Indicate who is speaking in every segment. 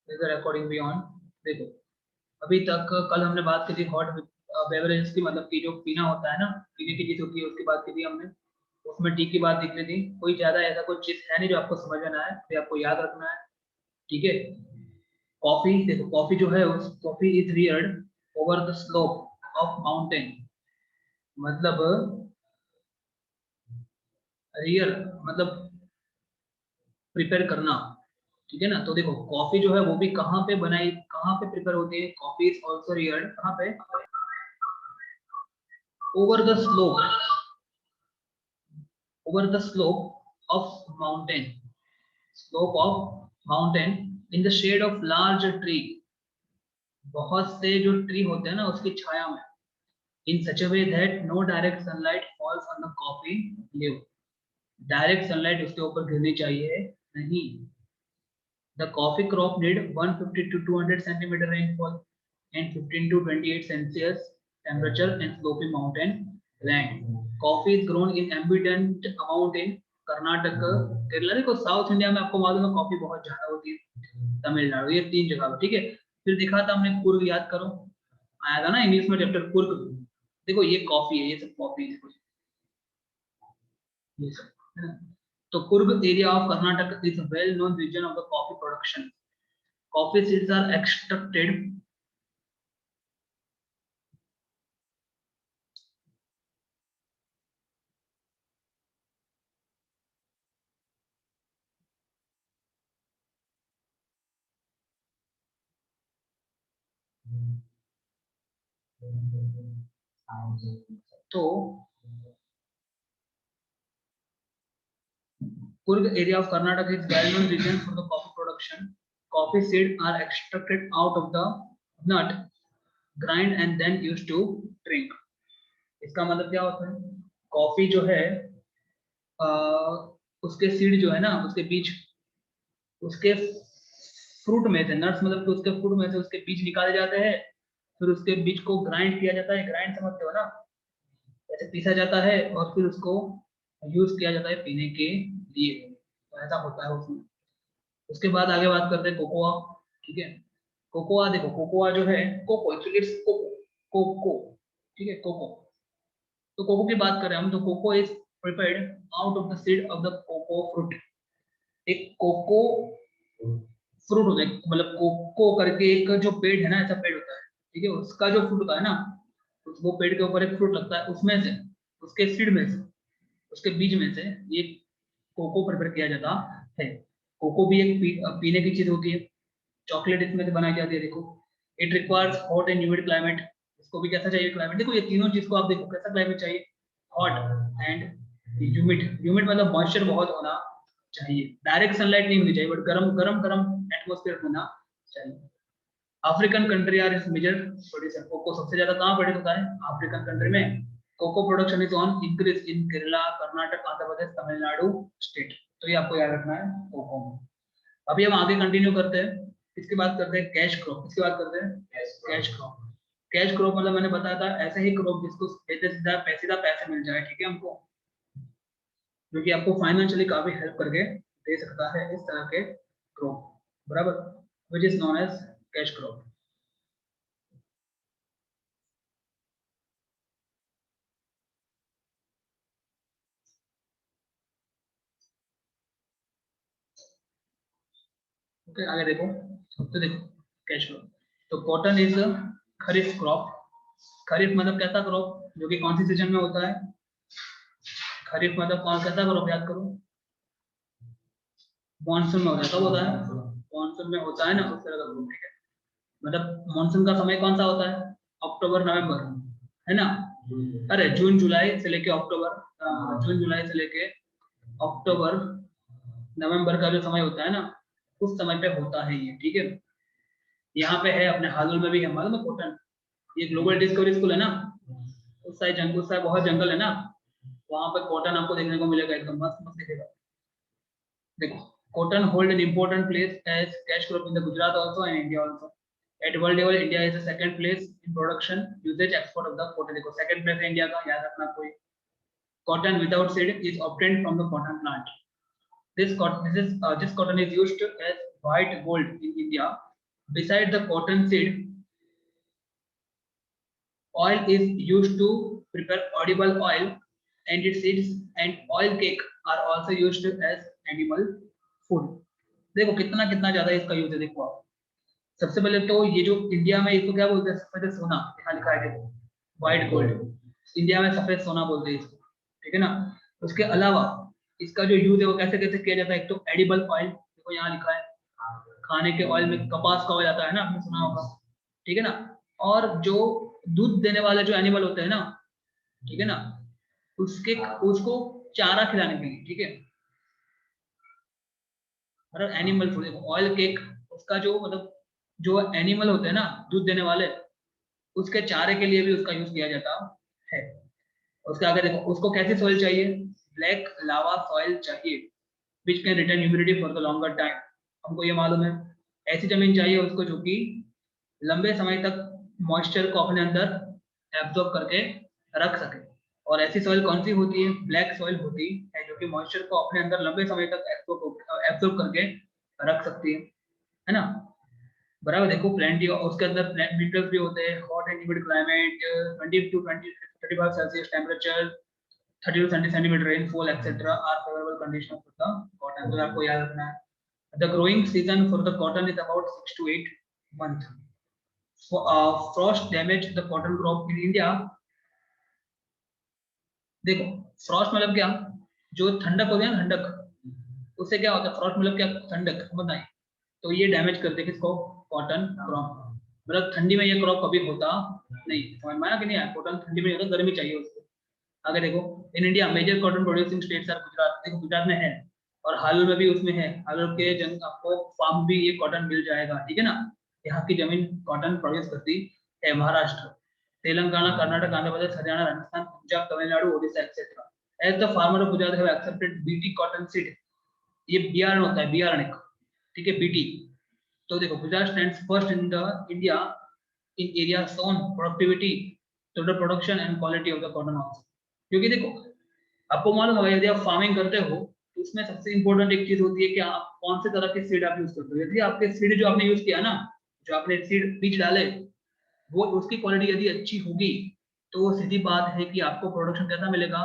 Speaker 1: According beyond. देखो अभी तक कल हमने बात की थी हॉट बेवरेजेस की, मतलब कि जो पीना होता है ना, पीने की चीज होती है उसकी बात की थी हमने। उसमें टी की बात दिख रही थी। कोई ज्यादा ऐसा कोई चीज है नहीं जो आपको समझ में ना आए, तो आपको याद रखना है। ठीक है। कॉफी, देखो कॉफी जो है उस coffee is Rudyard over the slope of mountain. मतलब रियर मतलब प्रिपेयर करना। ठीक है ना। तो देखो कॉफी जो है वो भी कहाँ पे बनाई, कहाँ पे प्रिपेयर होती है, कॉफी इज ऑल्सो रियर्ड कहाँ पे, over the slope, over the slope of mountain, slope of mountain in the shade of large tree. बहुत से जो ट्री होते हैं ना उसकी छाया में, in such a way that no direct sunlight falls on the coffee leave. Direct sunlight उसके ऊपर गिरनी चाहिए नहीं। The coffee crop need 150 to 200 centimeter rainfall and 15 to 28 Celsius temperature and sloping mountain land. Coffee is grown in abundant amount in Karnataka, Kerala. देखो south India में आपको मालूम है coffee बहुत ज्यादा होती है, तमिलनाडु, ये तीन जगह पे। ठीक है। फिर दिखा था हमने कुर्ग, याद करो, आया था ना इंग्लिश में चैप्टर कुर्ग। देखो ये कॉफी है, ये सब कॉफी है, ये सब है ना। तो Coorg area of Karnataka is a well known region of the coffee production. Coffee seeds are extracted तो Kurg area of Karnataka is well-known region for the coffee production. Coffee seeds are extracted out of the nut, grind and then used to drink. इसका मतलब क्या होता है? Coffee जो है अ, उसके seed जो है ना, उसके बीज, उसके फ्रूट में से, नट्स मतलब कि उसके फ्रूट में से उसके बीज निकाले जाते हैं। फिर उसके बीज को ग्राइंड किया जाता है, ग्राइंड समझते हो ना, ऐसे पीसा जाता है और फिर उसको यूज किया जाता है पीने के लिए। तो ऐसा होता है उसमें। उसके बाद आगे बात करते हैं कोकोआ। ठीक है। कोकोआ, देखो कोकोआ जो है, cocoa actually it's cocoa, cocoa. ठीक है, कोको। तो कोको की बात करें हम, तो cocoa is prepared out of the seed of the cocoa fruit. एक कोको फ्रूट होता है, मतलब कोको करके एक जो पेड़ है ना, ऐसा पेड़ होता है। ठीक है। उसका जो फ्रूट होता है ना, वो पेड़ के ऊपर एक फ्रूट लगता है, उसमें से, उसके सीड में से, उसके बीज में से ये कोको प्रिपेयर किया जाता है। कोको भी एक पीने की चीज होती है। चॉकलेट इसमें से बनाई जाती है। देखो it requires hot and humid climate. इसको भी कैसा चाहिए क्लाइमेट? देखो ये तीनों चीज को आप देखो, कैसा क्लाइमेट चाहिए? Hot and humid. ह्यूमिड मतलब मॉइस्चर बहुत होना चाहिए। डायरेक्ट सनलाइट नहीं होनी चाहिए, बट गरम गरम गरम एटमोस्फेयर होना चाहिए। African country are is major producer. Cocoa सबसे ज्यादा कहाँ प्रोड्यूस होता है? अफ्रीकन कंट्री में। Cocoa production is on increase in Kerala, Karnataka, Andhra Pradesh, Tamil Nadu state. तो ये आपको याद रखना है कोको में। अभी हम आगे कंटिन्यू करते हैं। इसकी बात करते हैं कैश क्रॉप। इसकी बात करते हैं कैश क्रॉप। कैश क्रॉप मतलब मैंने बताया था ऐसा ही क्रॉप जिसको सीधे सीधा पैसे मिल जाए। ठीक है हमको, जो कि आपको फाइनेंशियली काफी हेल्प करके दे सकता है, इस तरह के क्रॉप, बराबर, which is known as cash crop. Okay आगे देखो। तो देखो कैश क्रॉप, तो cotton is kharif crop. Kharif मतलब कैसा क्रॉप, जो कि कौन सी सीजन में होता है? खरीफ मतलब कौन कैसा क्रॉप, याद करो। मानसून में होता है। कब होता है? मानसून में होता है ना, उस तरह का क्रॉप। ठीक है। मतलब मानसून का समय कौन सा होता है? अक्टूबर नवंबर, है ना। अरे जून जुलाई से लेके अक्टूबर, जून जुलाई से लेके अक्टूबर नवंबर का जो समय होता है ना, उस समय पे होता है ये। ठीक है। यहाँ पे है अपने हाजुल में भी है, मालूम है कॉटन। ये ग्लोबल डिस्कवरी स्कूल है ना, उस साइड जंगल, उस साइड बहुत जंगल है ना, वहां पे कॉटन आपको देखने को मिलेगा, एकदम मस्त मस्त दिखेगा। देखो cotton hold an important place as cash crop in the Gujarat also and India also. At world level, India is the second place in production, usage, export of the cotton. देखो second place है India का, याद रखना कोई। Cotton without seed is obtained from the cotton plant. This cotton is used as white gold in India Beside the cotton seed, oil is used to prepare edible oil, and its seeds and oil cake are also used as animal food. देखो कितना कितना ज्यादा इसका use है, देखो आप। सबसे पहले तो ये जो इंडिया में इसको क्या बोलते हैं, सफेद सोना, यहाँ लिखा है देखो, व्हाइट गोल्ड। इंडिया में सफेद सोना बोलते हैं इसको, ठीक है ना। उसके अलावा इसका जो यूज है वो कैसे कैसे किया जाता है, एक तो एडिबल ऑयल, देखो यहाँ लिखा है, खाने के ऑयल में कपास का ऑयल आता है ना, आपने सुना होगा, ठीक है ना। और जो दूध देने वाले जो एनिमल होते हैं ना, ठीक है ना, उसके उसको चारा खिलाने के लिए, ठीक है, मतलब एनिमल फूड। ऑयल केक उसका जो मतलब जो एनिमल होते हैं ना दूध देने वाले, उसके चारे के लिए भी उसका यूज किया जाता है। उसके आगे देखो, उसको कैसी सॉइल चाहिए, ब्लैक लावा सॉइल चाहिए, which can retain humidity for the longer time. हमको ये मालूम है, ऐसी जमीन चाहिए उसको जो कि लंबे समय तक मॉइस्चर को अपने अंदर एब्जॉर्ब करके रख सके। और ऐसी सॉइल कौन सी होती है, ब्लैक सॉइल होती है, जो कि मॉइस्चर को अपने अंदर लंबे समय तक एब्जॉर्ब करके रख सकती है ना। बराबर, देखो प्लेंटी उसके अंदर मिनरल्स भी होते हैं। Hot and humid climate, 20 to 35 Celsius temperature, 30 to 70 centimetre rainfall etcetera are favourable condition for the cotton. तो आपको याद रखना है, the growing season for the cotton is about 6 to 8 month। Frost damage the cotton crop in India. देखो frost मतलब क्या, जो ठंडक होती है ना, ठंडक, उससे क्या होता है, फ्रॉस्ट मतलब क्या, ठंडक बताइए। तो ये डैमेज करते हैं किसको, कॉटन क्रॉप। मतलब ठंडी में ये क्रॉप कभी होता नहीं, समझ में आया कि नहीं आया, कॉटन ठंडी में होता, गर्मी चाहिए उसको। आगे देखो, in India major cotton producing states are Gujarat, देखो गुजरात में है, और हाल में भी उसमें है, हाल के जंग आपको फार्म भी ये कॉटन मिल जाएगा, ठीक है ना। यहाँ की जमीन कॉटन प्रोड्यूस करती है। Maharashtra, Telangana, Karnataka, Andhra Pradesh, Haryana, Rajasthan, Punjab, Tamil Nadu, Odisha etcetera. As the farmer of Gujarat have accepted BT cotton seed, ये बियारण होता है, बियारण एक, ठीक है, बीटी। तो देखो Gujarat stands first in the India in area sown productivity, total production and quality of the cotton also. क्योंकि देखो आपको मालूम होगा, यदि आप फार्मिंग करते हो तो उसमें सबसे इंपॉर्टेंट एक चीज होती है कि आप कौन से तरह के सीड आप यूज करते हो। यदि आपके सीड जो आपने यूज किया ना, जो आपने सीड बीज डाले, वो उसकी क्वालिटी यदि अच्छी होगी, तो सीधी बात है कि आपको प्रोडक्शन कैसा मिलेगा,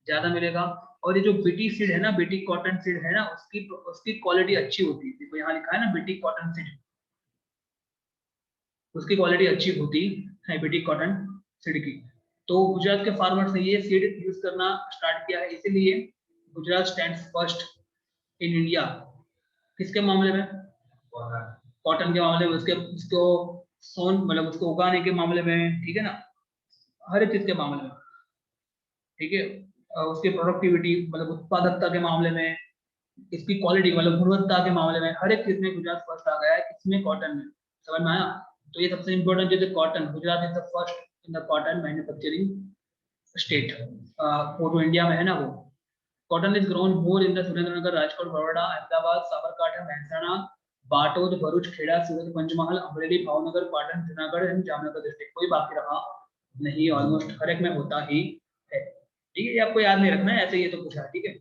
Speaker 1: ज्यादा मिलेगा। और ये जो बीटी सीड है ना, बीटी कॉटन सीड है ना, उसकी उसकी क्वालिटी अच्छी होती है। देखो यहाँ लिखा है ना बीटी कॉटन सीड, उसकी क्वालिटी अच्छी होती है बीटी कॉटन सीड की। तो गुजरात के फार्मर्स ने ये सीड यूज करना स्टार्ट किया है, इसीलिए Gujarat stands first in India. किसके मामले में, कॉटन के मामले में, उसके उसको सोन मतलब उसको उगाने के मामले में, ठीक है ना, हर एक चीज के मामले में, ठीक है। उसकी प्रोडक्टिविटी मतलब उत्पादकता के मामले में, इसकी क्वालिटी मतलब गुणवत्ता के मामले में, हर एक चीज में गुजरात फर्स्ट आ गया है, इसमें कॉटन में। समझ में आया। तो ये सबसे इंपॉर्टेंट चीज है cotton, Gujarat is the first in the cotton manufacturing state, वो जो इंडिया में है ना वो। Cotton is grown more in the Surendranagar, Rajkot, Baroda, Ahmedabad, Sabarkantha, Mehsana, Botad, Bharuch, Kheda, Surat, Panchmahal, Amreli, Bhavnagar, Patan, Junagadh and Jamnagar district. कोई बाकी रहा नहीं, ऑलमोस्ट हर एक में होता ही है, ठीक है। ये आपको याद नहीं रखना है, ऐसे ये तो पूछा है, ठीक है।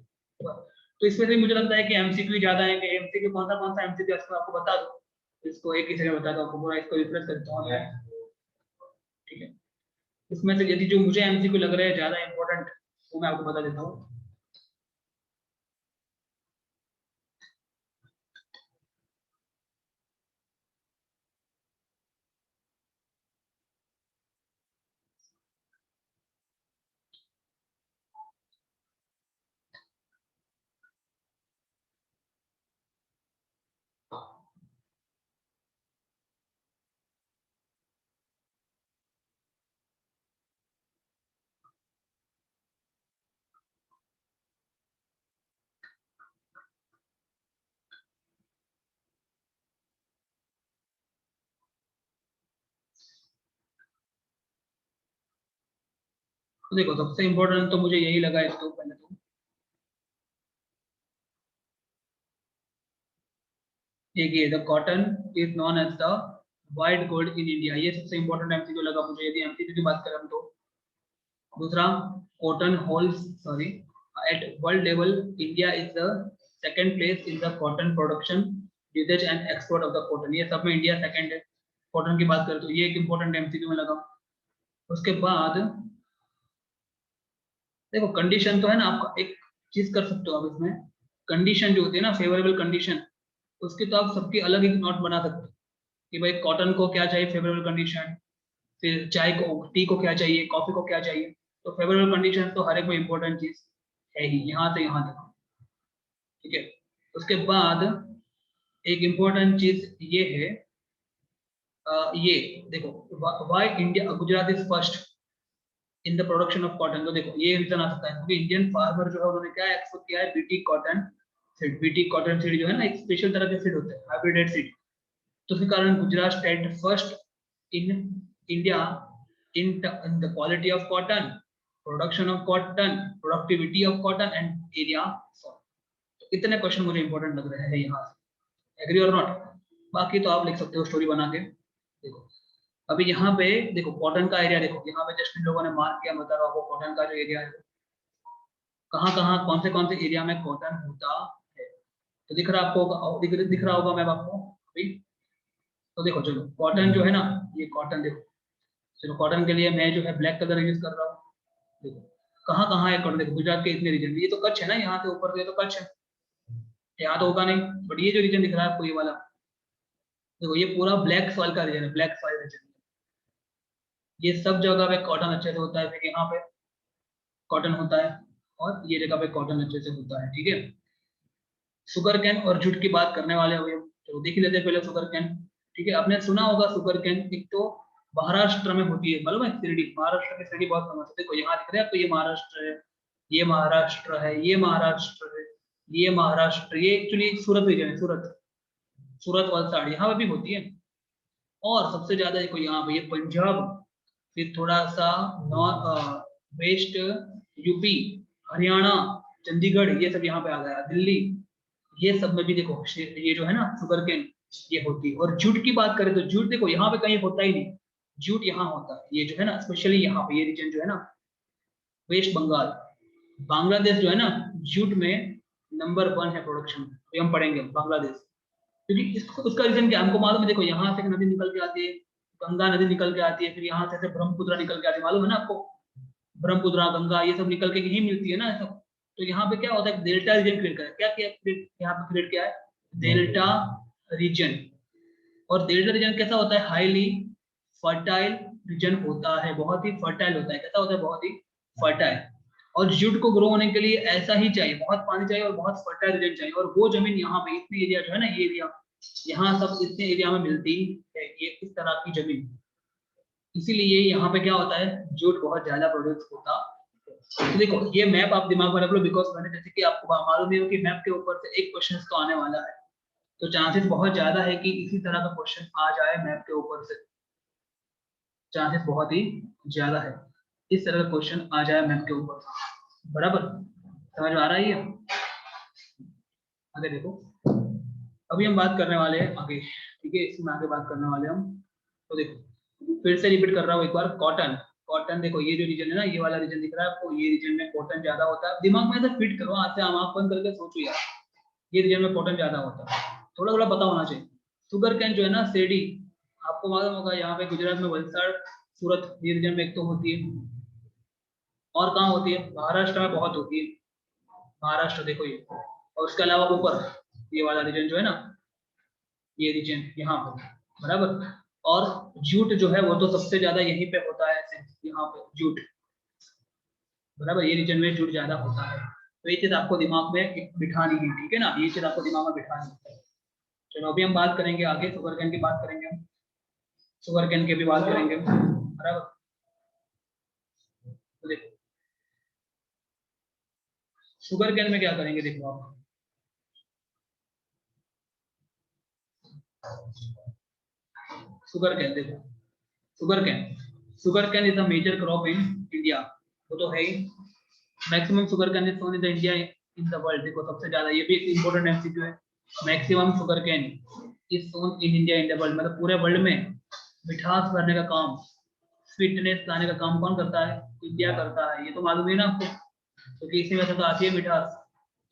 Speaker 1: तो इसमें से मुझे लगता है कि एमसीक्यू ज्यादा है, कि एमसीक्यू कौन सा एमसीक्यू आपको बता दो, इसको एक ही सेकंड बता दो आपको पूरा, इसको रिफ्रेश करता हूँ, ठीक है। इसमें से यदि जो मुझे एमसीक्यू लग रहा है ज्यादा इंपॉर्टेंट, वो मैं आपको बता देता हूँ। तो देखो सबसे इंपॉर्टेंट तो मुझे यही लगा इसको, पहले तो एक ये, the cotton is known as the white gold in India, ये सबसे इंपॉर्टेंट एमसीक्यू लगा मुझे, यदि एमसीक्यू की बात करें हम तो। दूसरा, cotton holds sorry at world level, India is the second place in the cotton production usage and export of the cotton, ये सब में इंडिया सेकंड है। कॉटन की बात करें तो ये एक इंपॉर्टेंट एमसीक्यू में लगा। उसके बाद देखो कंडीशन तो है ना, आप एक चीज कर सकते हो आप इसमें, कंडीशन जो होती है ना फेवरेबल कंडीशन, उसकी तो आप सबकी अलग एक नोट बना सकते हो कि भाई कॉटन को क्या चाहिए फेवरेबल कंडीशन, फिर चाय को टी को क्या चाहिए, कॉफी को क्या चाहिए। तो फेवरेबल कंडीशन तो हर एक में इंपॉर्टेंट चीज है ही, यहाँ से यहाँ तक। ठीक है, उसके बाद एक इंपॉर्टेंट चीज ये है, ये देखो why India Gujarat is first in the production of cotton. तो देखो ये रीजन आ सकता है क्योंकि इंडियन फार्मर जो है उन्होंने क्या एक्सपोर्ट किया है, BT cotton seed. BT cotton seed जो है ना एक स्पेशल तरह के सीड होते हैं, हाइब्रिडेड सीड। तो इसी कारण Gujarat stand first in India in the quality of cotton, production of cotton, productivity of cotton and area. तो इतने क्वेश्चन मुझे इंपॉर्टेंट लग रहे हैं यहाँ से, एग्री और नॉट। बाकी तो आप लिख सकते हो स्टोरी बना के। देखो अभी यहाँ पे देखो कॉटन का एरिया, देखो यहाँ पे जस्ट इन लोगों ने मार्क किया, बता रहा हूँ कॉटन का जो एरिया है कहाँ कहाँ कौन से एरिया में कॉटन होता है। तो दिख रहा आपको, दिख रहा होगा मैम आपको अभी। तो देखो चलो कॉटन जो है ना, ये कॉटन देखो, चलो कॉटन के लिए मैं जो है ब्लैक कलर यूज कर रहा हूँ। देखो कहाँ कहाँ है कॉटन, देखो गुजरात के इतने रीजन, ये तो कच्छ है ना, यहाँ से ऊपर ये तो कच्छ है, यहाँ तो होगा नहीं। बट ये जो रीजन दिख रहा है आपको ये वाला, देखो ये पूरा ब्लैक सॉइल का रीजन है, ब्लैक सॉइल रीजन। ये सब जगह पे कॉटन अच्छे से होता है, फिर यहाँ पे कॉटन होता है और ये जगह पे कॉटन अच्छे से होता है। ठीक है, शुगर कैन और जूट की बात करने वाले हो, तो देख ही लेते हैं पहले शुगर कैन। ठीक है, आपने सुना होगा शुगर कैन, एक तो महाराष्ट्र में होती है, मालूम है शिरडी, महाराष्ट्र की शिरडी बहुत फेमस है। देखो यहाँ दिख रहा है आपको, ये महाराष्ट्र है, ये महाराष्ट्र है, ये महाराष्ट्र है, ये महाराष्ट्र, ये एक्चुअली सूरत रीजन है, सूरत, सूरत वलसाड़ यहाँ पे भी होती है। और सबसे ज्यादा देखो यहाँ पे ये पंजाब, फिर थोड़ा सा north west UP, Haryana, Chandigarh, ये सब यहाँ पे आ गया, दिल्ली, ये सब में भी देखो ये जो है ना शुगर केन ये होती है। और जूट की बात करें तो जूट देखो यहाँ पे कहीं होता ही नहीं, जूट यहाँ होता है, ये जो है ना स्पेशली यहाँ पे ये रीजन जो है ना वेस्ट बंगाल, बांग्लादेश जो है ना जूट में नंबर 1 है प्रोडक्शन में, तो हम पढ़ेंगे बांग्लादेश। क्योंकि उसका रीजन क्या हमको मालूम है, देखो यहाँ से एक नदी निकल के आती है, गंगा नदी निकल के आती है, फिर यहाँ से ब्रह्मपुत्र निकल के आती है, मालूम है ना आपको, ब्रह्मपुत्र गंगा ये सब निकल के यही मिलती है ना सब। तो यहाँ पे क्या होता है, डेल्टा रीजन क्रिएट करा, क्या क्या यहाँ पे क्रिएट किया है, डेल्टा रीजन। और डेल्टा रीजन कैसा होता है, हाईली फर्टाइल रीजन होता है, बहुत ही फर्टाइल होता है। कैसा होता है, बहुत ही फर्टाइल। और जूट को ग्रो होने के लिए ऐसा ही चाहिए, बहुत पानी चाहिए और बहुत फर्टाइल रीजन चाहिए। और वो जमीन यहाँ पे इतने एरिया जो है ना, ये एरिया यहाँ सब इतने एरिया में मिलती है, ये इस तरह की जमीन, इसीलिए यहाँ पे क्या होता है, जूट बहुत ज्यादा प्रोड्यूस होता है। तो देखो ये मैप आप दिमाग में रख लो, बिकॉज मैंने जैसे कि आपको मालूम ही हो कि मैप के ऊपर से एक क्वेश्चन तो आने वाला है, तो चांसेस बहुत ज्यादा है कि इसी तरह का क्वेश्चन आ जाए मैप के ऊपर से, चांसेस बहुत ही ज्यादा है इस तरह का क्वेश्चन आ जाए मैप के ऊपर। बराबर समझ में आ रहा है ये। आगे देखो, अभी हम बात करने वाले हैं आगे, ठीक है, इसमें आगे बात करने वाले हम। तो देखो फिर से रिपीट कर रहा हूँ एक बार, कॉटन, कॉटन देखो ये जो रीजन है ना, ये वाला रीजन दिख रहा है आपको, ये रीजन में कॉटन ज्यादा होता है। दिमाग में ऐसा फिट करो, आज से आंख बंद करके सोचो यार, ये रीजन में कॉटन ज्यादा होता है, थोड़ा थोड़ा पता होना चाहिए। शुगर कैन जो है ना शिरडी, आपको मालूम होगा यहाँ पे गुजरात में वलसाड़, सूरत, ये रीजन में एक तो होती है, और कहाँ होती है, महाराष्ट्र में बहुत होती है, महाराष्ट्र देखो ये। और उसके अलावा ऊपर ये वाला रीजन जो है ना, ये रीजन यहाँ पे, बराबर। और जूट जो है वो तो सबसे ज्यादा यहीं पे होता है, यहाँ पे जूट, बराबर, ये रीजन में जूट ज्यादा होता है। तो ये चीज आपको दिमाग में बिठानी है, ठीक है ना, ये चीज आपको दिमाग में बिठानी है। चलो अभी हम बात करेंगे आगे, शुगर कैन की बात करेंगे हम, शुगर कैन की भी बात करेंगे, बराबर। तो देखो शुगर कैन में क्या करेंगे, देखो आप, शुगर कैन देखो, sugarcane, sugarcane is a major crop in India, वो तो है ही। Maximum sugarcane is sown in the India in the world, देखो सबसे ज्यादा, ये भी एक इंपॉर्टेंट एमसीक्यू है। Maximum sugarcane is sown in India in the world, मतलब पूरे वर्ल्ड में मिठास भरने का काम, स्वीटनेस लाने का काम कौन करता है, इंडिया करता है, ये तो मालूम है ना आपको, क्योंकि इसी वजह से तो आती है मिठास।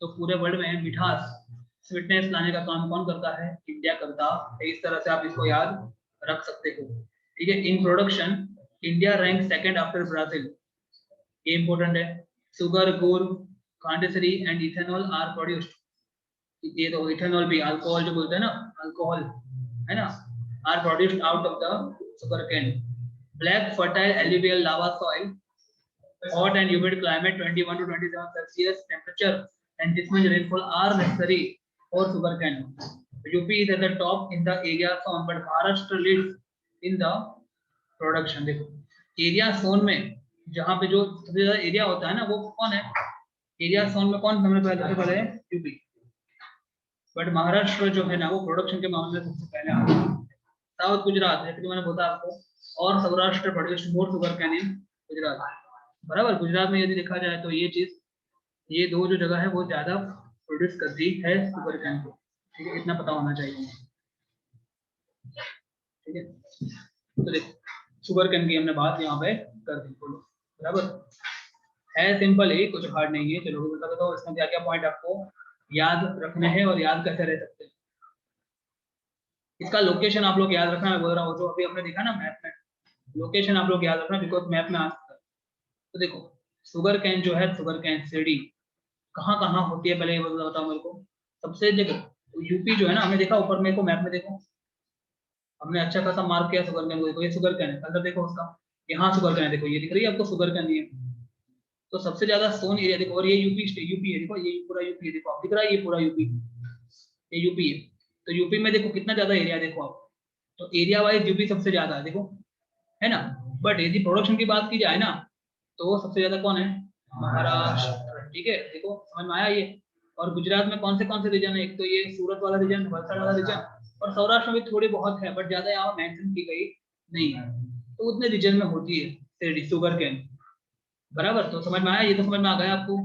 Speaker 1: तो पूरे वर्ल्ड में मिठास स्वीटनेस लाने का काम कौन करता है? इंडिया करता है। इस तरह से आप इसको याद रख सकते हो। ठीक है, in production India rank second after Brazil. ये इंपॉर्टेंट है। सुगर, गुड़, कांडेसरी एंड इथेनॉल आर प्रोड्यूस्ड। ये तो इथेनॉल भी अल्कोहल जो बोलते हैं ना, अल्कोहल है ना, are produced out of the sugarcane. Black fertile alluvial lava soil, hot and humid climate 21 to 27 Celsius temperature and this much rainfall are necessary for sugarcane. UP is at the top in the area zone but Maharashtra leads in the production. देखो area zone में जहाँ पे जो सबसे ज्यादा area होता है ना वो कौन है? एरिया जोन में कौन सबसे पहले है? यूपी। बट महाराष्ट्र जो है ना वो प्रोडक्शन के मामले में सबसे पहले आता है। साउथ गुजरात, जैसे कि मैंने बोला आपको, और Saurashtra produce more sugar can in Gujarat. बराबर, गुजरात में यदि देखा जाए तो ये चीज, ये दो जो जगह है वो ज्यादा प्रोड्यूस करती है सुगर कैन को। ठीक है, इतना पता होना चाहिए। ठीक है, तो देखो शुगर कैन की हमने बात यहाँ पे कर दी। बोलो बराबर है, सिंपल है, कुछ हार्ड नहीं है। चलो बता देता हूँ इसमें क्या क्या पॉइंट आपको याद रखने हैं और याद कैसे रह सकते हैं। इसका लोकेशन आप लोग याद रखना, मैं बोल रहा हूँ जो अभी हमने देखा ना मैप में, लोकेशन आप लोग याद रखना बिकॉज मैप में आ सकता है। तो देखो शुगर कैन जो है, शुगर कैन सीडी कहाँ कहाँ होती है पहले ये बताओ मेरे को। सबसे देखो यूपी जो है ना, हमने देखा ऊपर मेरे को मैप में, देखो हमने अच्छा खासा मार्क किया शुगर कैन को। देखो ये शुगर कैन है, अंदर देखो उसका, यहाँ शुगर कैन है, देखो ये दिख रही है आपको शुगर कैन। ये तो सबसे ज्यादा सोन एरिया देखो, और ये यूपी है, देखो ये पूरा यूपी है, देखो आप दिख रहा है ये पूरा यूपी, ये यूपी है। तो यूपी में देखो कितना ज्यादा एरिया देखो आप, तो एरिया वाइज यूपी सबसे ज्यादा है, देखो है ना। बट यदि प्रोडक्शन की बात की जाए ना तो सबसे ज्यादा कौन है? महाराष्ट्र। ठीक है, देखो समझ में आया ये। और गुजरात में कौन से रीजन है? एक तो ये सूरत वाला रीजन, वलसाड़ वाला रीजन, और सौराष्ट्र में भी थोड़ी बहुत है बट ज्यादा यहाँ मेंशन की गई नहीं है। तो उतने रीजन में होती है शुगर कैन। बराबर, तो समझ में आया, ये तो समझ में आ गया आपको।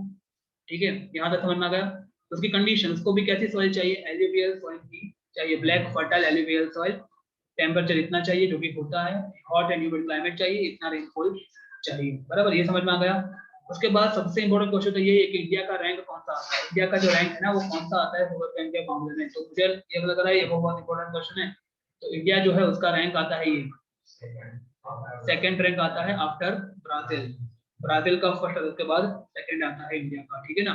Speaker 1: ठीक है, यहाँ तक समझ में आ गया। तो उसकी कंडीशन, उसको भी कैसी सॉइल चाहिए? एल्यूवियल सॉइल की चाहिए, black fertile alluvial soil. Temperature इतना चाहिए जो कि होता है, हॉट एंड ह्यूमिड क्लाइमेट चाहिए, इतना रेनफॉल चाहिए। बराबर, ये समझ में आ गया। उसके बाद सबसे इंपॉर्टेंट क्वेश्चन तो ये है कि इंडिया का रैंक कौन सा आता है? इंडिया का जो रैंक है ना वो कौन सा आता है शुगर कैन के मामले में? तो मुझे ये लग रहा है ये बहुत इंपॉर्टेंट क्वेश्चन है। तो इंडिया जो है उसका रैंक आता है ये सेकंड रैंक आता है आफ्टर ब्राजील। ब्राजील का फर्स्ट, उसके बाद सेकंड आता है इंडिया का। ठीक है ना,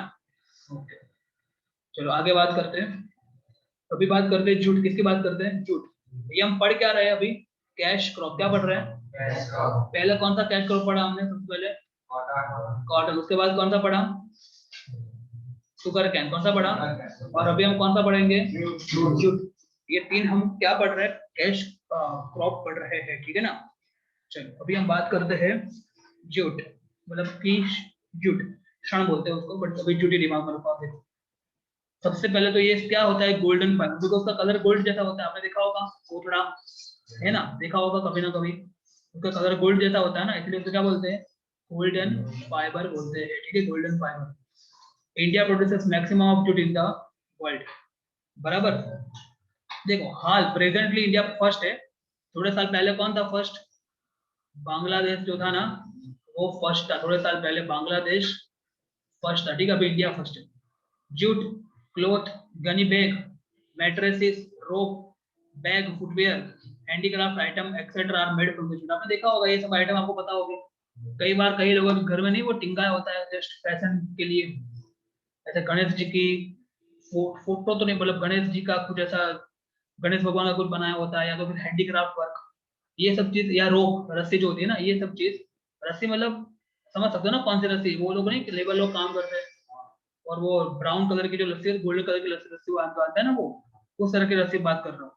Speaker 1: ओके। चलो आगे बात करते हैं। अभी बात करते हैं जूट। किसकी बात करते हैं? जूट। ये हम पढ़ क्या रहे हैं अभी? Cash crop. क्या पढ़ रहे हैं? पहले कौन सा कैश क्रॉप पढ़ा हमने? सबसे पहले कॉटन। उसके बाद कौन सा पढ़ा? Sugar cane. कौन सा पढ़ा? और अभी हम कौन सा पढ़ेंगे? जूट। ये तीन हम क्या पढ़ रहे हैं? कैश क्रॉप पढ़ रहे हैं। ठीक है ना। चलो अभी हम बात करते हैं जूट, मतलब कि जूट क्षण बोलते हैं उसको, बट अभी जूट ही दिमाग में रखो। देखो सबसे पहले तो ये क्या होता है? गोल्डन फाइबर, क्योंकि उसका कलर गोल्ड जैसा होता है। आपने देखा होगा कोथड़ा, है ना, देखा होगा कभी ना कभी, उसका कलर गोल्ड जैसा होता है ना, इसलिए उसको क्या बोलते हैं? गोल्डन फाइबर बोलते हैं। ठीक है, golden fibre. India produces maximum of jute in the world. बराबर, देखो हाल प्रेजेंटली इंडिया फर्स्ट है। थोड़े साल पहले कौन था फर्स्ट? बांग्लादेश जो था ना वो फर्स्ट था। थोड़े साल पहले बांग्लादेश फर्स्ट था। ठीक है, अभी इंडिया फर्स्ट है। Jute cloth, gunny bag, mattresses, rope, bag, footwear, handicraft item etcetera are made from jute. आपने देखा होगा ये सब आइटम, आपको पता होगा। कई बार कई लोगों के घर में नहीं वो टिंगा होता है जस्ट फैशन के लिए, ऐसे गणेश जी की फोटो तो नहीं, मतलब गणेश जी का कुछ ऐसा, गणेश भगवान का कुछ बनाया होता है, या तो फिर हैंडीक्राफ्ट वर्क, ये सब चीज, या रोप रस्सी जो होती है ना, ये सब चीज। रस्सी मतलब समझ सकते हो ना कौन सी रस्सी? वो लोग नहीं, लेबर लोग काम करते हैं और वो ब्राउन कलर की जो लस्सी है, गोल्डन कलर की लस्सी वो आता है ना, वो उस तरह की रस्सी बात कर रहा हूँ।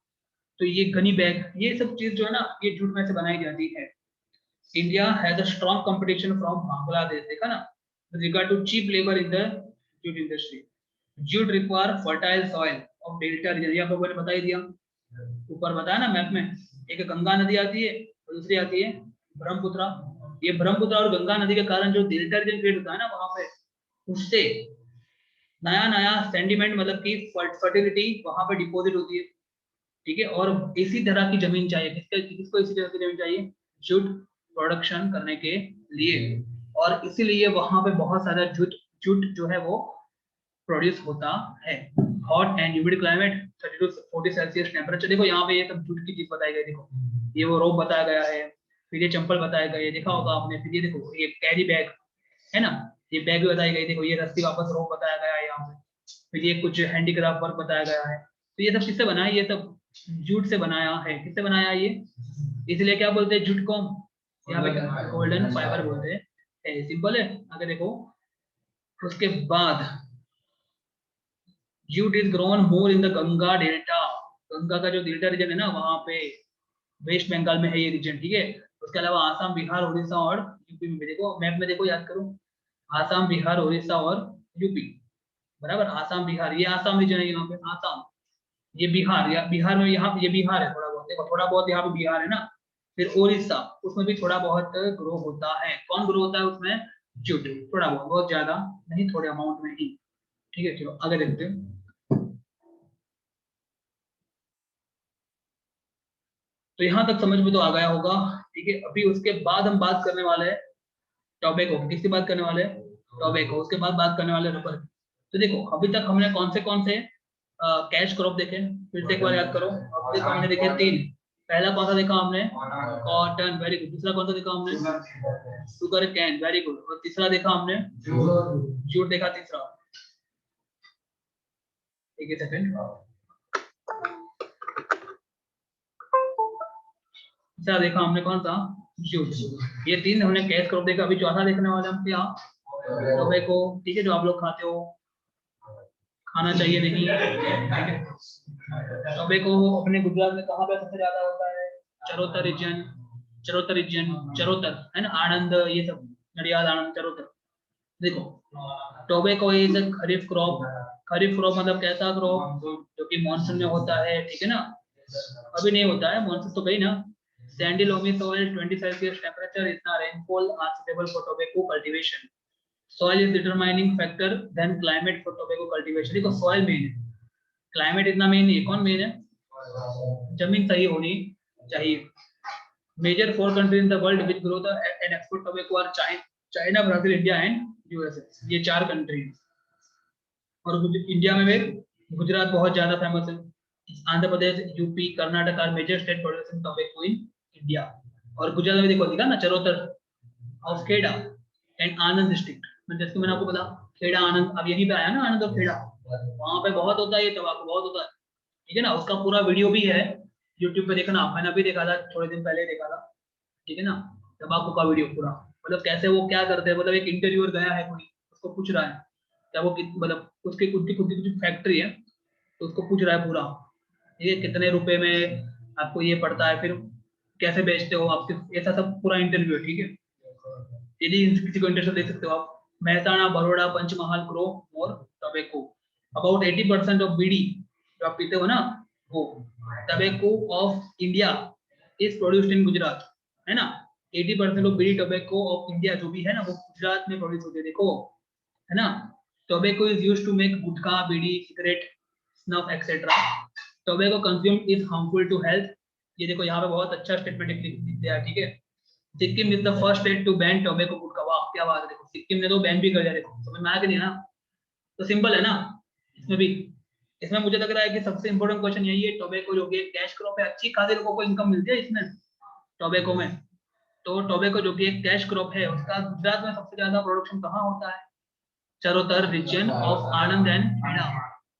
Speaker 1: तो ये गनी बैग, ये सब चीज जो है ना ये जूट में से बनाई जाती है। India has a strong competition from Bangladesh. देखा ना, with regard to cheap labor in the jute industry. Jute require fertile soil of delta region। ये आपको मैंने बता ही दिया, ऊपर बताया ना मैप में। एक गंगा नदी आती है और दूसरी आती है ब्रह्मपुत्र। ये ब्रह्मपुत्र और गंगा नदी के कारण जो डेल्टा रीजन क्रिएट होता है ना वहां पे, उससे नया नया सेंडिमेंट, मतलब कि फर्टिलिटी वहां पे डिपॉजिट होती है। ठीक है, और इसी तरह की जमीन चाहिए किसको इसी तरह की जमीन चाहिए? जूट प्रोडक्शन करने के लिए। और इसीलिए वहां पे बहुत सारा जूट जूट जो है वो प्रोड्यूस होता है। Hot and humid climate 30 to 40 Celsius temperature. देखो यहाँ पे ये सब जूट की चीज बताई गई, देखो ये वो रोप बताया गया है, फिर ये चंपल बताया गया है, देखा होगा आपने, फिर ये देखो ये कैरी बैग है ना, ये बैग भी बताई गई, देखो ये रस्सी वापस रोप बताया गया है यहाँ पे, फिर ये कुछ हैंडीक्राफ्ट वर्क बताया गया है। तो ये सब किससे बना है, ये सब जूट से बनाया है। किससे बनाया ये, इसलिए क्या बोलते हैं जूट को यहाँ पे गोल्डन फाइबर बोलते हैं। सिंपल है। आगे देखो, उसके बाद jute is grown more in the Ganga delta. Ganga का जो डेल्टा रीजन है ना वहां पे, वेस्ट बंगाल में है ये रीजन, ठीक है। उसके अलावा आसाम, बिहार, उड़ीसा और यूपी में भी। देखो मैप में देखो, याद करो, आसाम, बिहार, उड़ीसा और यूपी, बराबर। आसाम बिहार, ये आसाम रीजन है यहाँ पे, आसाम, ये बिहार, या बिहार में यहाँ ये बिहार है थोड़ा बहुत, देखो थोड़ा बहुत यहाँ पे बिहार है ना। फिर उड़ीसा, उसमें भी थोड़ा बहुत ग्रो होता है। कौन ग्रो होता है उसमें, जूट, थोड़ा बहुत, बहुत ज्यादा नहीं, थोड़े अमाउंट में ही, ठीक है। चलो आगे देखते हैं। तो यहाँ तक समझ में तो आ गया होगा, ठीक है। अभी उसके बाद हम बात करने वाले हैं टोबैको। किसकी बात करने वाले हैं, टोबैको। उसके बाद बात करने वाले हैं रबर। तो देखो अभी तक हमने कौन से कैश क्रॉप देखे, फिर से एक बार याद करो। अभी तक हमने देखे तीन। पहला कौन सा देखा हमने, कॉटन, वेरी गुड। दूसरा कौन सा देखा हमने, शुगर कैन, वेरी गुड। और तीसरा देखा हमने, जूट देखा तीसरा। एक ही सेकंड, तीसरा देखा हमने कौन सा, जूट। ये तीन हमने कैश क्रॉप देखा। अभी चौथा देखने वाले हम क्या, टोबैको, ठीक है, जो आप लोग खाते हो, खाना चाहिए नहीं, ठीक है। टोबैको अपने गुजरात में कहाँ पे सबसे ज्यादा होता है, चरोतर रीजन, चरोतर रीजन, चरोतर है ना, आनंद, ये सब नडियाद, आनंद, चरोतर। देखो tobacco is kharif crop. Kharif crop मतलब कैसा क्रॉप, जो कि मानसून में होता है, ठीक है ना। अभी नहीं होता है मानसून तो गई ना। Sandy loamy soil, 20 Celsius temperature, इतना rainfall are suitable for tobacco cultivation. Soil is determining factor than climate for tobacco cultivation. देखो सॉइल मेन है, क्लाइमेट इतना मेन नहीं है। कौन मेन है, जमीन सही होनी चाहिए। Major four country in the world which grow the and export tobacco are China, Brazil, India and USA. ये चार कंट्री। और इंडिया में भी गुजरात बहुत ज्यादा फेमस है। Andhra Pradesh, UP, Karnataka are major state producing tobacco in India. और गुजरात में देखो, दिखा ना, Charotar of Kheda and Anand district, मतलब जैसे मैंने आपको बताया खेड़ा आनंद, अब यहीं पे आया ना आनंद और खेड़ा, वहां पे बहुत होता है ये तंबाकू, बहुत होता है, ठीक है ना। उसका पूरा वीडियो भी है यूट्यूब पे, देखना। मैंने अभी देखा था, थोड़े दिन पहले देखा था, ठीक है ना। तंबाकू का वीडियो पूरा, मतलब कैसे वो क्या करते हैं, मतलब एक इंटरव्यूअर गया है कोई, उसको पूछ रहा है क्या वो मतलब उसकी खुद की कुछ फैक्ट्री है, तो उसको पूछ रहा है पूरा, ठीक है, कितने रुपए में आपको ये पड़ता है, फिर कैसे बेचते हो आप, ऐसा सब पूरा इंटरव्यू है, ठीक है। यदि किसी को इंटरेस्ट देख सकते हो आप। Mehsana, Baroda, Panchmahal grow more tobacco. About 80% of beedi जो आप पीते हो ना, वो tobacco of India is produced in Gujarat, है ना। 80% of beedi tobacco of India जो भी है ना, वो गुजरात में प्रोड्यूस होती है, देखो, है ना। Tobacco is used to make gutkha, bidi, cigarette, snuff etcetera. Tobacco consumed is harmful to health. ये देखो यहाँ पे बहुत अच्छा स्टेटमेंट लिख दिया है, ठीक है। Sikkim is the first state to ban tobacco gutkha. वाह क्या बात है, देखो सिक्किम ने तो बैन भी कर दिया, देखो समझ में आ गया नहीं ना। तो सिंपल है ना, इसमें भी, इसमें मुझे लग रहा है कि सबसे इंपॉर्टेंट क्वेश्चन यही है, टोबैको जो कि कैश क्रॉप है, अच्छी खासी लोगों को इनकम मिलती है इसमें, टोबैको में। तो टोबैको जो कि एक कैश क्रॉप है, उसका गुजरात में सबसे ज्यादा प्रोडक्शन कहाँ होता है, Charotar region of Anand and Kheda.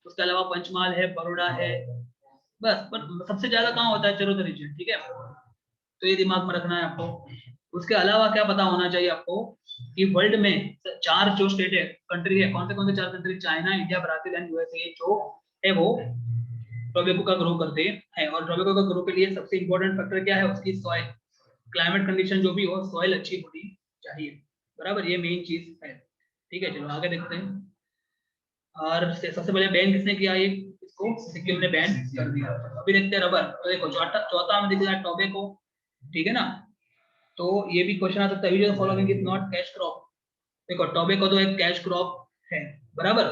Speaker 1: उसके अलावा पंचमहाल है, बड़ौदा है, बस। पर सबसे ज्यादा कहाँ होता है, चरोतर रीजन, ठीक है। तो ये दिमाग में रखना है आपको। उसके अलावा क्या पता होना चाहिए आपको कि वर्ल्ड में चार जो स्टेट है, कंट्री है, कौन से चार country, China, India, Brazil and USA, जो है वो टोबैको का ग्रो करते हैं। और टोबैको का ग्रो के लिए सबसे इंपॉर्टेंट फैक्टर क्या है, उसकी सॉइल, क्लाइमेट कंडीशन जो भी हो, सॉइल अच्छी होनी चाहिए, बराबर, ये मेन चीज है, ठीक है। चलो आगे देखते हैं। और सबसे पहले बैन किसने किया, ये इसको सिक्किम ने बैन कर दिया। अभी देखते हैं रबर। तो देखो चौथा चौथा में दिख रहा है टोबैको, ठीक है ना। तो ये भी क्वेश्चन आ सकता है, which following is not cash crop. देखो टोबैको तो एक कैश क्रॉप है, बराबर।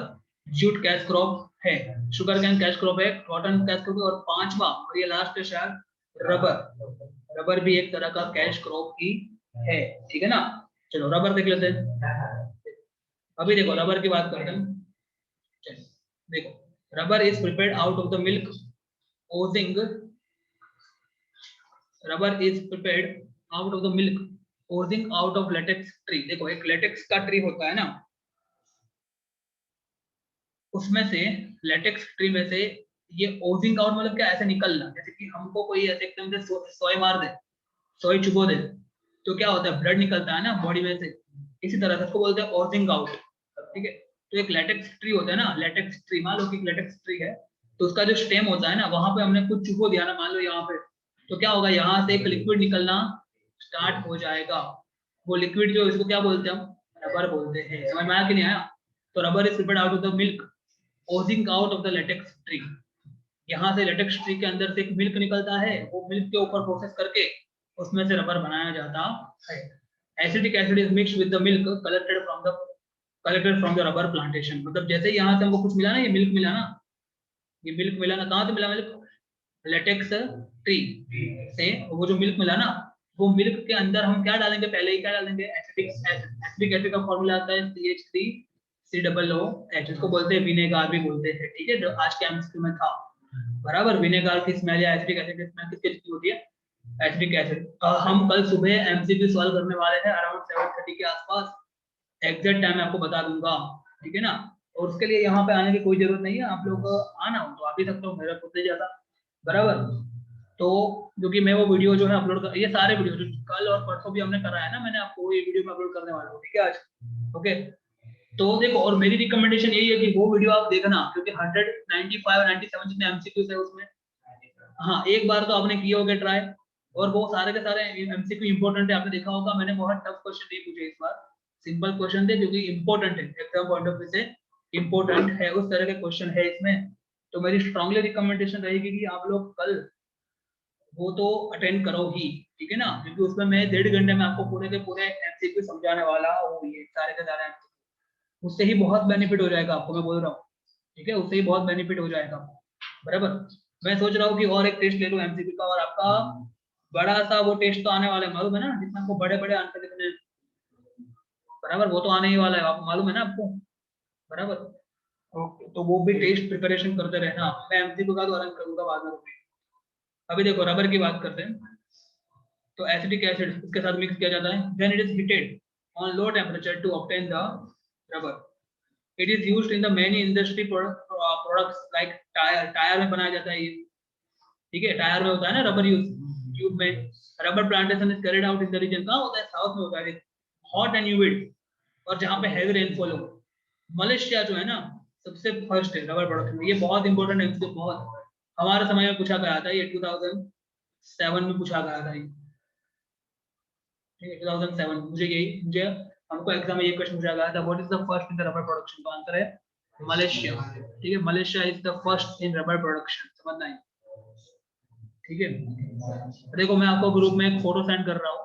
Speaker 1: जूट कैश क्रॉप है, शुगर कैन कैश क्रॉप है, कॉटन कैश क्रॉप है, और पांचवा और ये लास्ट है शायद रबर। रबर भी एक तरह का कैश क्रॉप ही है, ठीक है ना। चलो रबर देख लेते हैं। अभी देखो रबर की बात करते हैं। चलो देखो, Rubber is prepared out of the milk oozing. Rubber is prepared out of the milk oozing out of latex tree. देखो एक latex का ट्री होता है ना, उसमें से latex ट्री में से ये ओजिंग आउट मतलब क्या, ऐसे निकलना, जैसे कि हमको कोई ऐसे एकदम से सोई मार दे, सोई चुबो दे, तो क्या होता है, ब्लड निकलता है ना बॉडी में से, इसी तरह से उसको बोलते हैं ओजिंग आउट। ठीक है, तो एक लेटेक्स ट्री होता है ना, लेटेक्स ट्री, मान लो कि लेटेक्स ट्री है, तो उसका जो स्टेम होता है ना, वहां पे हमने कुछ चुबो दिया ना, मान लो यहाँ पे, तो क्या होगा, यहाँ से एक लिक्विड निकलना स्टार्ट हो जाएगा। वो लिक्विड जो, इसको क्या बोलते हैं हम, रबर बोलते हैं। समझ में आया कि नहीं आया? तो rubber is prepared out of the milk Ojing out of the latex tree. यहाँ से लेटेक्स ट्री के अंदर से एक मिल्क निकलता है, वो मिल्क के ऊपर प्रोसेस करके उसमें से रबर बनाया जाता है। Acetic acid is mixed with the milk collected from the rubber plantation. मतलब जैसे ही यहाँ से हमको कुछ मिला ना, ये मिल्क मिला ना, ये मिल्क मिला ना, कहाँ से मिला मिल्क, लेटेक्स ट्री से। वो जो मिल्क मिला ना, वो मिल्क के अंदर हम क्या डालेंगे, पहले ही क्या डालेंगे, एसिटिक एसिड का फॉर्मूला आता है CH3COOH, इसको बोलते हैं विनेगार भी बोलते हैं। ठीक है, जो आज के एमसीक्यू में था, बराबर। विनेगार की स्मेल या एसिटिक एसिड की स्मेल किसकी अच्छी होती है, एसिटिक एसिड। हम कल सुबह एमसीक्यू सॉल्व करने वाले हैं अराउंड 7:30 के आसपास, एग्जैक्ट टाइम मैं आपको बता दूंगा, ठीक है ना। और उसके लिए यहाँ पे आने की कोई जरूरत नहीं है, आप लोग आना हो तो आ भी सकते हो, मेरा खुद नहीं जाता, बराबर। तो क्योंकि मैं वो वीडियो जो है अपलोड कर, ये सारे वीडियो जो कल और परसों भी हमने कराया ना, मैंने आपको ये वीडियो में अपलोड करने वाला हूँ, ठीक है आज, ओके। तो देखो, और मेरी रिकमेंडेशन यही है कि वो वीडियो आप देखना, क्योंकि 195-97 जितने एमसीक्यूज है उसमें, हाँ एक बार तो आपने किए होगे ट्राई, और वो सारे के सारे एमसीक्यू इंपॉर्टेंट है, आपने देखा होगा, मैंने बहुत टफ क्वेश्चन नहीं पूछे इस बार, सिंपल क्वेश्चन थे, क्योंकि इंपॉर्टेंट है एग्जाम पॉइंट ऑफ व्यू से, इंपॉर्टेंट है, उस तरह के क्वेश्चन है इसमें। तो मेरी स्ट्रांगली रिकमेंडेशन रहेगी कि आप लोग कल वो तो अटेंड करो ही, ठीक है ना, क्योंकि उसमें मैं 1.5 घंटे में आपको पूरे के पूरे एमसीक्यू समझाने वाला हूँ, ये सारे के सारे MCQ। उससे ही बहुत बेनिफिट हो जाएगा आपको, मैं बोल रहा हूँ, ठीक है, उससे ही बहुत बेनिफिट हो जाएगा, बराबर। मैं सोच रहा हूँ कि और एक टेस्ट ले लूँ एमसीक्यू का, और आपका बड़ा सा वो टेस्ट तो आने वाला है, मालूम है ना, जिसमें आपको बड़े बड़े आंसर लिखने हैं, बराबर, वो तो आने ही वाला है, आपको मालूम है ना आपको, बराबर। ओके, तो वो भी टेस्ट प्रिपरेशन करते रहना, मैं एमसीक्यू का तो आरंभ करूंगा बाद में। अभी देखो रबर की बात करते हैं, तो एसिटिक एसिड इसके साथ मिक्स किया जाता है, then it is heated on low temperature to obtain the rubber. It is used in the many industry products like tyre, tyre में बनाया जाता है ये, ठीक है, टायर में होता है ना रबर यूज, ट्यूब में। Rubber plantation is carried out in the region, कहाँ होता है, साउथ में होता है, हॉट एंड ह्यूमिड, और जहाँ पे हैवी रेनफॉल हो। मलेशिया जो है ना, सबसे फर्स्ट है रबर प्रोडक्शन में, ये बहुत इंपॉर्टेंट है, इसको बहुत हमारे समय में पूछा गया था, ये 2007 में पूछा गया था ये, ठीक है, 2007, मुझे हमको एग्जाम में ये क्वेश्चन पूछा गया था, what is the first in the rubber production, तो आंसर है मलेशिया, ठीक है, Malaysia is the first in rubber production, समझना है, ठीक है। देखो मैं आपको ग्रुप में एक फोटो सेंड कर रहा हूँ,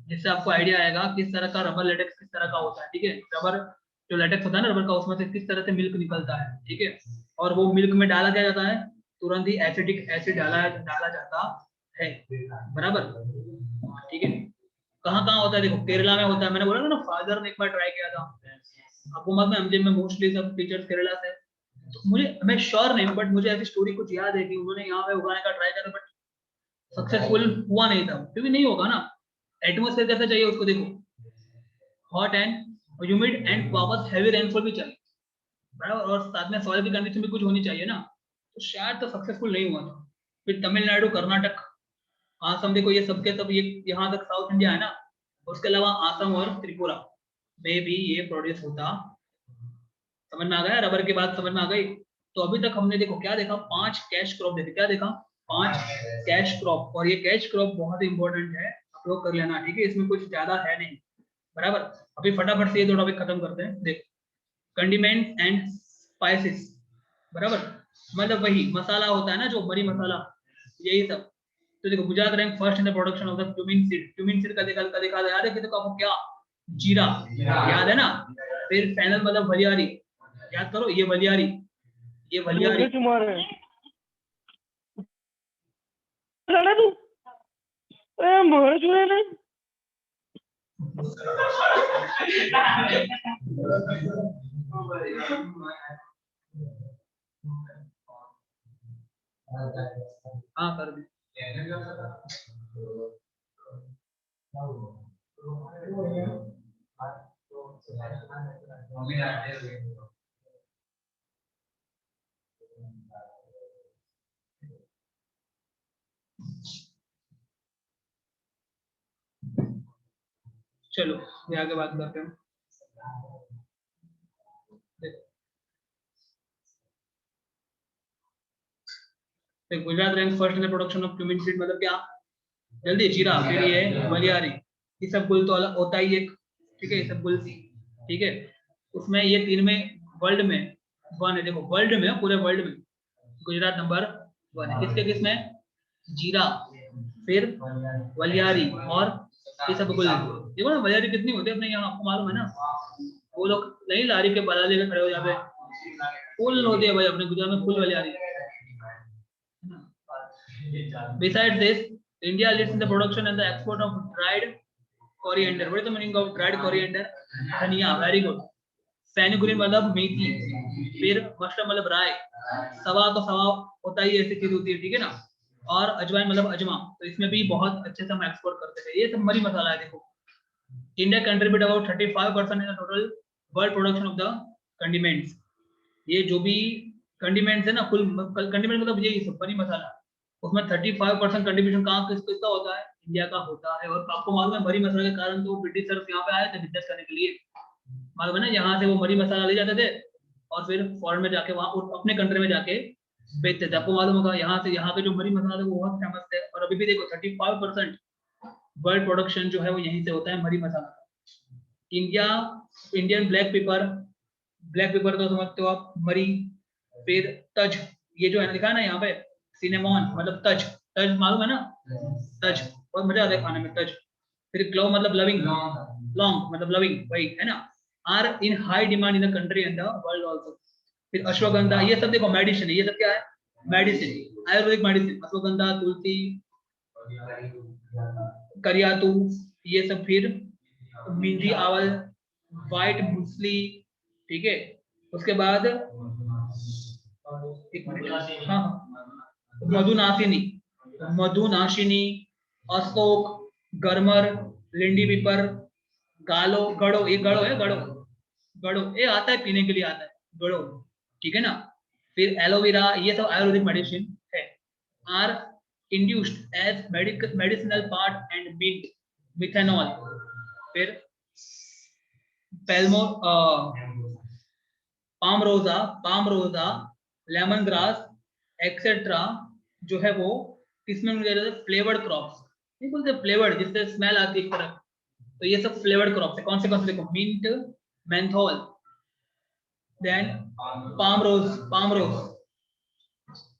Speaker 1: जिससे आपको आइडिया आएगा किस तरह का रबर लेटेक्स किस तरह का होता है, ठीक है। रबर जो लेटेक्स होता है ना रबर का, उसमें से किस तरह से मिल्क निकलता है, ठीक है, और वो मिल्क में डाला क्या जाता है, तुरंत ही एसिडिक एसिड डाला डाला जाता है, बराबर, ठीक है। कहाँ कहाँ होता है, देखो केरला में होता है, मैंने बोला था ना, फादर ने एक बार ट्राई किया था, आपको मालूम है एमजे में मोस्टली सब टीचर्स केरला से, तो मुझे, मैं श्योर नहीं हूँ, बट मुझे ऐसी स्टोरी कुछ याद है कि उन्होंने यहाँ पे उगाने का ट्राई किया था, बट सक्सेसफुल हुआ नहीं था, क्योंकि नहीं होगा ना, एटमोस्फेयर कैसा चाहिए उसको, देखो हॉट एंड ह्यूमिड एंड वापस हैवी रेनफॉल भी चाहिए, बराबर, और साथ में सॉइल की कंडीशन भी कुछ होनी चाहिए ना, तो शायद तो सक्सेसफुल नहीं हुआ था। फिर तमिलनाडु, कर्नाटक, आसम, देखो ये सबके सब ये यहाँ तक साउथ इंडिया है ना, उसके अलावा आसम और त्रिपुरा में भी ये प्रोड्यूस होता। समझ में आ गया, रबर की बात समझ में आ गई। तो अभी तक हमने देखो क्या देखा, 5 कैश क्रॉप देखे, क्या देखा, 5 कैश क्रॉप, और ये कैश क्रॉप बहुत इंपॉर्टेंट है, आप लोग कर लेना, ठीक है, इसमें कुछ ज्यादा है नहीं, बराबर। अभी फटाफट से ये दो टॉपिक खत्म करते हैं, देखो कंडीमेंट एंड स्पाइसेस, बराबर, मतलब वही मसाला होता है ना, जो मरी मसाला, यही सब। तो देखो Gujarat rank first in the production of the cumin seed, cumin seed का देखा याद है, किसी को आपको क्या, जीरा याद है ना, फिर फैनल मतलब वलियारी, याद करो, ये वलियारी, ये वलियारी,
Speaker 2: तुम्हारे लड़ा तू ए मोहर चुने ने
Speaker 1: हाँ कर दी। चलो ये आगे बात करते हैं। देखो Gujarat rank first in the production of cumin seed, मतलब क्या, जल्दी जीरा, फिर ये वलियारी, ये सब गुल तो अलग होता ही एक, ठीक है, ये सब गुल, ठीक है, उसमें ये तीन में वर्ल्ड में वन है। देखो वर्ल्ड में, पूरे वर्ल्ड में गुजरात नंबर वन है। किसके किसमें, जीरा, फिर वलियारी और ये सब गुल। देखो ना वलियारी कितनी होती है अपने यहाँ, आपको मालूम है ना, वो लोग नहीं लारी के बाला लेकर खड़े हो जाते, फुल होती है भाई अपने गुजरात में, full वलियारी। Besides this, India leads in the production and the export of dried coriander. What is the meaning of dried coriander? धनिया, very good. फेनुग्रीन मतलब मेथी, फिर मस्टर्ड मतलब राय, सवा तो सवा होता ही ऐसी चीज होती है, ठीक है ना, और अजवाइन मतलब अजमा, तो इसमें भी बहुत अच्छे से हम एक्सपोर्ट करते हैं। ये सब मरी मसाला है। देखो India contribute about 35% in the total world production of the condiments. ये जो भी कंडिमेंट्स है ना, फुल कंडिमेंट मतलब यही सब मरी मसाला, उसमें 35% कंट्रीब्यूशन कहाँ किसका होता है, इंडिया का होता है। और आपको मालूम है मरी मसाले के कारण तो ब्रिटिशर्स यहाँ पे आए थे बिजनेस करने के लिए, मालूम है ना, यहाँ से वो मरी मसाला ले जाते थे और फिर फॉरेन में जाके वहाँ अपने कंट्री में जाके बेचते थे। आपको मालूम होगा यहाँ से, यहाँ के जो मरी मसाला थे वो बहुत फेमस थे, और अभी भी देखो 35% वर्ल्ड प्रोडक्शन जो है वो यहीं से होता है मरी मसाला का। India, Indian black pepper, black pepper तो समझते हो आप, मरी, फिर तज, ये जो है लिखा है ना यहाँ पे सिनेमॉन मतलब तज, तज मालूम है ना, तज बहुत मजा आता है खाने में, तज। फिर क्लोव मतलब लविंग, लॉन्ग मतलब लविंग, वही है ना, are in high demand in the country and the world also. फिर अश्वगंधा, ये सब देखो मेडिसिन है, ये सब क्या है, मेडिसिन, आयुर्वेदिक मेडिसिन, अश्वगंधा, तुलसी, करियातू, ये सब, फिर मिंजी आवल, व्हाइट मुसली, ठीक है, उसके बाद हाँ मधुनाशिनी, मधुनाशिनी, अशोक, गरमर, लिंडी पीपर, गालो, गड़ो, ये गड़ो है, गड़ो, गड़ो ये आता है पीने के लिए आता है, गड़ो, ठीक है ना। फिर एलोवेरा, ये सब आयुर्वेदिक मेडिसिन है, are induced as medicinal part and mint menthol. फिर पेल्मो palmarosa, palmarosa, lemongrass etcetera जो है वो किसमें मिल जाता है, फ्लेवर्ड क्रॉप्स, नहीं बोलते फ्लेवर्ड जिससे स्मेल आती है एक तरह, तो ये सब फ्लेवर्ड क्रॉप्स है। कौन से देखो, मिंट, मेंथोल, देन पामरोज, पामरोज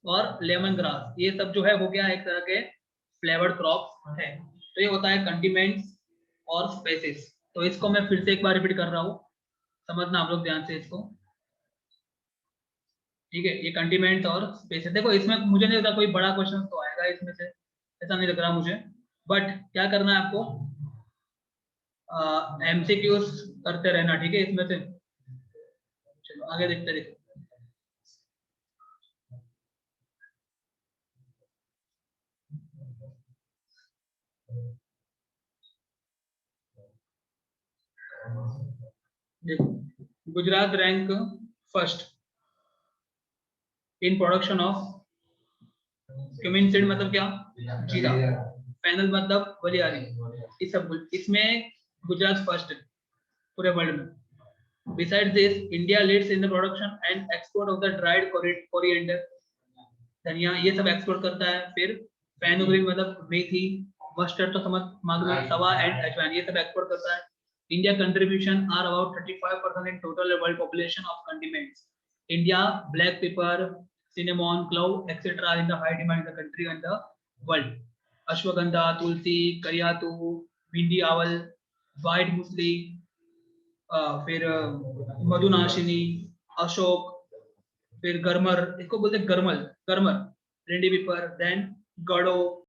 Speaker 1: और लेमन ग्रास, ये सब जो है वो क्या है, एक तरह के फ्लेवर्ड क्रॉप्स है। तो ये होता है कंडिमेंट्स और स्पेसिस। तो इसको मैं फिर से एक बार रिपीट कर रहा हूँ, समझना आप लोग ध्यान से इसको, ठीक है। ये कंडिमेंट्स और स्पेसिस, देखो इसमें मुझे नहीं लगता कोई बड़ा क्वेश्चन तो आएगा इसमें से, ऐसा नहीं लग रहा मुझे, बट क्या करना है आपको, एमसीक्यूज करते रहना, ठीक है इसमें से। चलो आगे देखते देखो, देखो Gujarat rank first in production of cumin seed, मतलब क्या, जीरा, फैनल मतलब वलियारी, इस सब इसमें गुजरात फर्स्ट है पूरे वर्ल्ड में। Besides this, India leads in the production and export of the dried coriander, धनिया, ये सब एक्सपोर्ट करता है। फिर फेनुग्रीक मतलब मेथी, मस्टर्ड तो समझ मालूम है, सवा एंड अजवाइन, ये सब एक्सपोर्ट करता है। India contribution are about 35% in total world population of condiments. India black pepper, cinnamon, clove, etc. are in the high demand in the country and the world. Ashwagandha, tulsi, करियातू, भिंडी आवल, व्हाइट मुसली, फिर मधुनाशिनी, अशोक, फिर गरमर, इसको बोलते हैं गरमल, गरमर, रेडी पीपर, देन गड़ो,